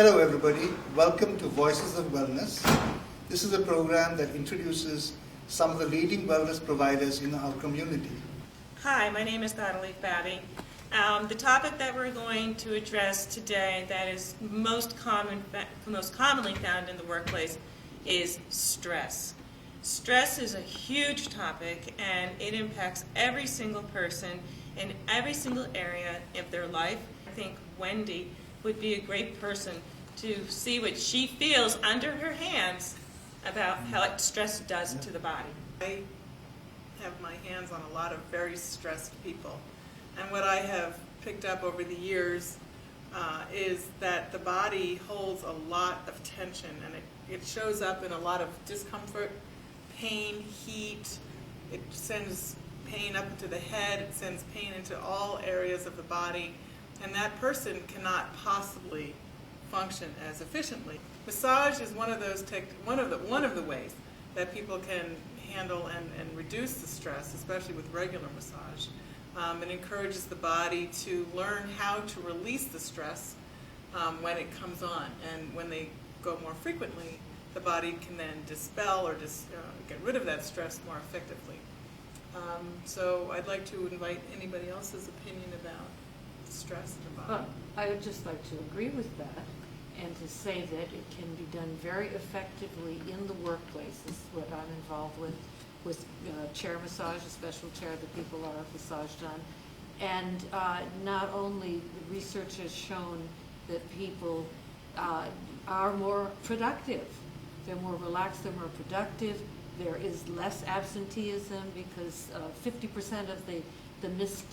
Hello everybody, welcome to Voices of Wellness. This is a program that introduces some of the leading wellness providers in our community. Hi, my name is Natalie Fatty. The topic that we're going to address today that is most commonly found in the workplace is stress. Stress is a huge topic and it impacts every single person in every single area of their life. I think Wendy would be a great person to see what she feels under her hands about what stress does to the body. I have my hands on a lot of very stressed people, and what I have picked up over the years is that the body holds a lot of tension, and it shows up in a lot of discomfort, pain, heat. It sends pain up into the head, it sends pain into all areas of the body, and that person cannot possibly function as efficiently. Massage is one of the ways that people can handle and reduce the stress, especially with regular massage. It encourages the body to learn how to release the stress when it comes on, and when they go more frequently, the body can then dispel or get rid of that stress more effectively. So I'd like to invite anybody else's opinion about stress in the body. Well, I would just like to agree with that and to say that it can be done very effectively in the workplace. This is what I'm involved with chair massage, a special chair that people are massaged on. And not only the research has shown that people are more productive. They're more relaxed, they're more productive. There is less absenteeism because 50% of the missed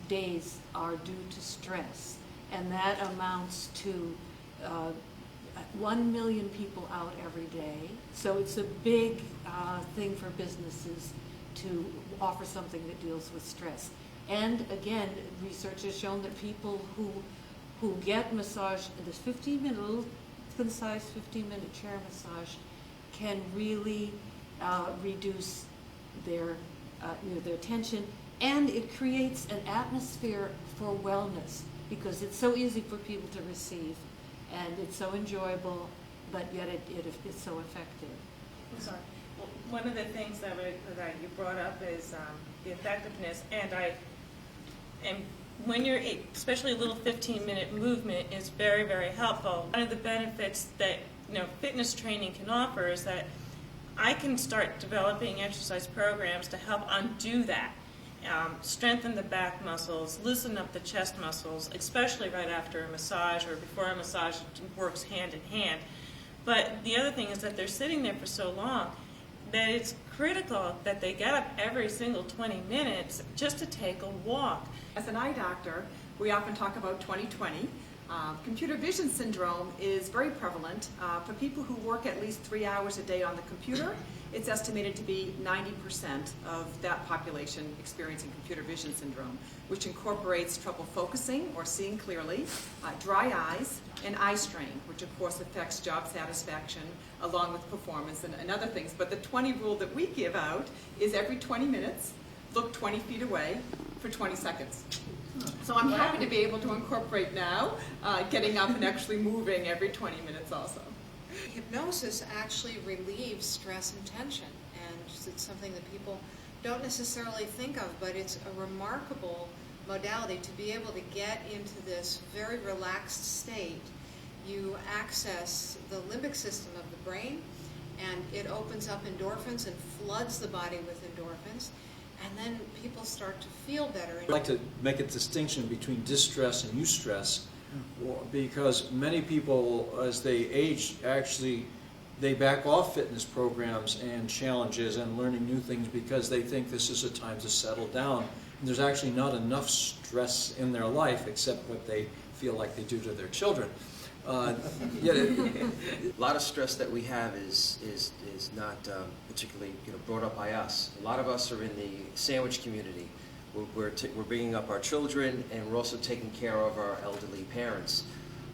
days are due to stress, and that amounts to 1 million people out every day. So it's a big thing for businesses to offer something that deals with stress. And again, research has shown that people who get massage, this 15-minute, little concise 15-minute chair massage, can really reduce their tension. And it creates an atmosphere for wellness because it's so easy for people to receive, and it's so enjoyable, but yet it's so effective. I'm sorry. Well, one of the things that you brought up is the effectiveness, and when you're, especially a little 15-minute movement is very, very helpful. One of the benefits that fitness training can offer is that I can start developing exercise programs to help undo that. Strengthen the back muscles, loosen up the chest muscles, especially right after a massage or before a massage. It works hand in hand. But the other thing is that they're sitting there for so long that it's critical that they get up every single 20 minutes just to take a walk. As an eye doctor, we often talk about 20/20. Computer vision syndrome is very prevalent. For people who work at least 3 hours a day on the computer, it's estimated to be 90% of that population experiencing computer vision syndrome, which incorporates trouble focusing or seeing clearly, dry eyes, and eye strain, which of course affects job satisfaction along with performance and other things. But the 20 rule that we give out is every 20 minutes, look 20 feet away for 20 seconds. So I'm happy to be able to incorporate now getting up and actually moving every 20 minutes also. Hypnosis actually relieves stress and tension, and it's something that people don't necessarily think of, but it's a remarkable modality to be able to get into this very relaxed state. You access the limbic system of the brain, and it opens up endorphins and floods the body with endorphins, and then people start to feel better. I'd like to make a distinction between distress and eustress, because many people, as they age, actually they back off fitness programs and challenges and learning new things because they think this is a time to settle down. And there's actually not enough stress in their life except what they feel like they do to their children. A lot of stress that we have is not particularly brought up by us. A lot of us are in the sandwich community. We're bringing up our children, and we're also taking care of our elderly parents.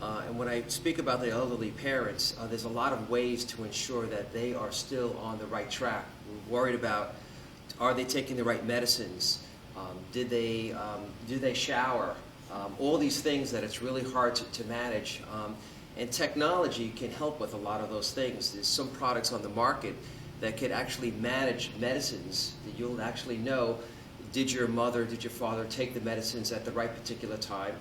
And when I speak about the elderly parents, there's a lot of ways to ensure that they are still on the right track. We're worried about, are they taking the right medicines? Do they shower? All these things that it's really hard to manage. And technology can help with a lot of those things. There's some products on the market that could actually manage medicines that you'll actually know, did your mother, did your father take the medicines at the right particular time?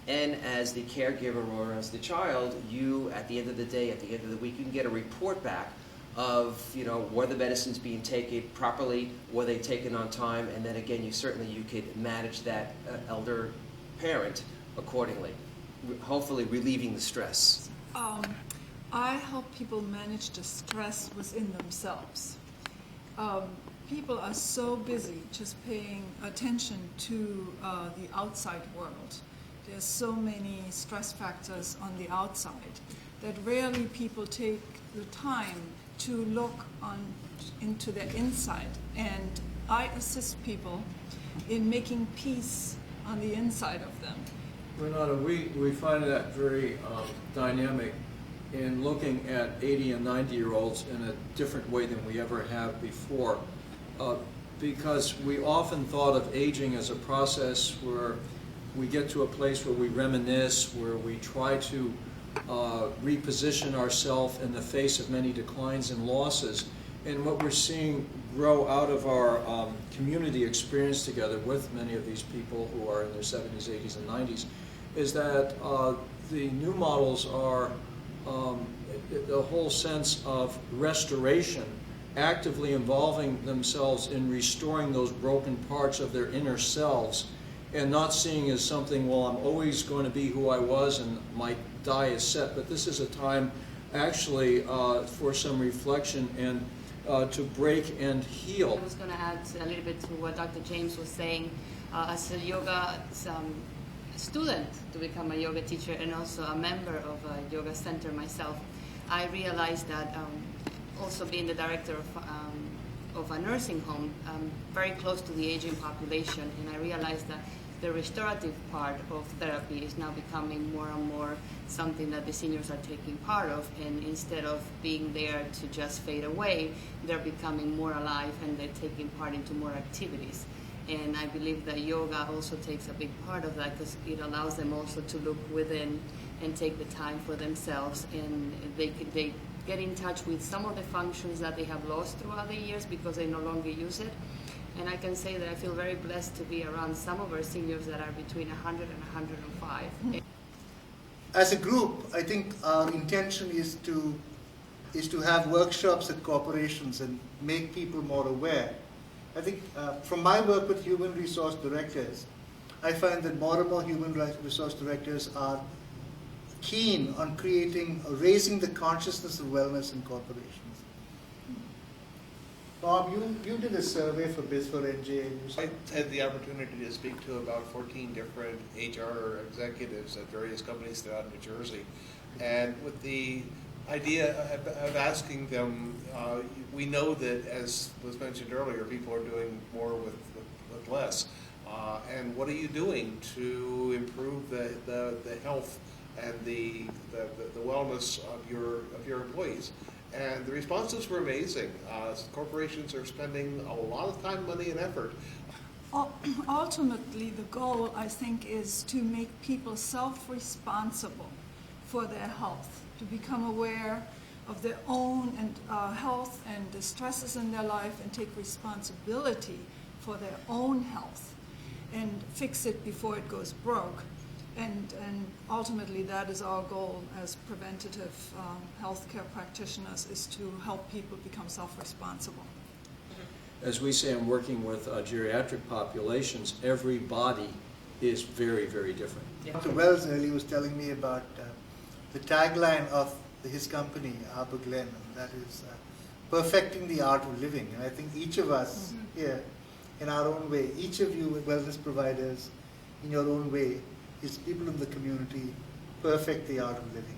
And as the caregiver or as the child, you, at the end of the day, at the end of the week, you can get a report back of, you know, were the medicines being taken properly, were they taken on time, and then again, you could manage that elder parent accordingly, hopefully relieving the stress. I help people manage the stress within themselves. People are so busy just paying attention to the outside world. There's so many stress factors on the outside that rarely people take the time to look into their inside. And I assist people in making peace on the inside of them. Renata, we find that very dynamic in looking at 80 and 90-year-olds in a different way than we ever have before. Because we often thought of aging as a process where we get to a place where we reminisce, where we try to reposition ourselves in the face of many declines and losses. And what we're seeing grow out of our community experience together with many of these people who are in their 70s, 80s, and 90s is that the new models are the whole sense of restoration, actively involving themselves in restoring those broken parts of their inner selves and not seeing as something, well, I'm always going to be who I was and my die is set. But this is a time actually for some reflection and to break and heal. I was going to add a little bit to what Dr. James was saying. As a yoga student to become a yoga teacher and also a member of a yoga center myself, I realized that also being the director of a nursing home, very close to the aging population, and I realized that the restorative part of therapy is now becoming more and more something that the seniors are taking part of, and instead of being there to just fade away, they're becoming more alive and they're taking part into more activities. And I believe that yoga also takes a big part of that because it allows them also to look within and take the time for themselves, and they get in touch with some of the functions that they have lost throughout the years because they no longer use it. And I can say that I feel very blessed to be around some of our seniors that are between 100 and 105. As a group, I think our intention is to have workshops at corporations and make people more aware. I think from my work with human resource directors, I find that more and more human resource directors are keen on raising the consciousness of wellness in corporations. Bob, you did a survey for Biz4NJ. I had the opportunity to speak to about 14 different HR executives at various companies throughout New Jersey. And with the idea of asking them, we know that, as was mentioned earlier, people are doing more with less. And what are you doing to improve the health and the wellness of your employees? And the responses were amazing. Corporations are spending a lot of time, money, and effort. Ultimately, the goal, I think, is to make people self-responsible for their health, to become aware of their own health and the stresses in their life and take responsibility for their own health and fix it before it goes broke. And ultimately, that is our goal as preventative healthcare practitioners, is to help people become self-responsible. As we say, I'm working with geriatric populations. Every body is very, very different. Dr. Wells earlier was telling me about the tagline of his company, Arbor Glen, and that is perfecting the art of living. And I think each of us here, in our own way, each of you wellness providers, in your own way, is people in the community perfect the art of living.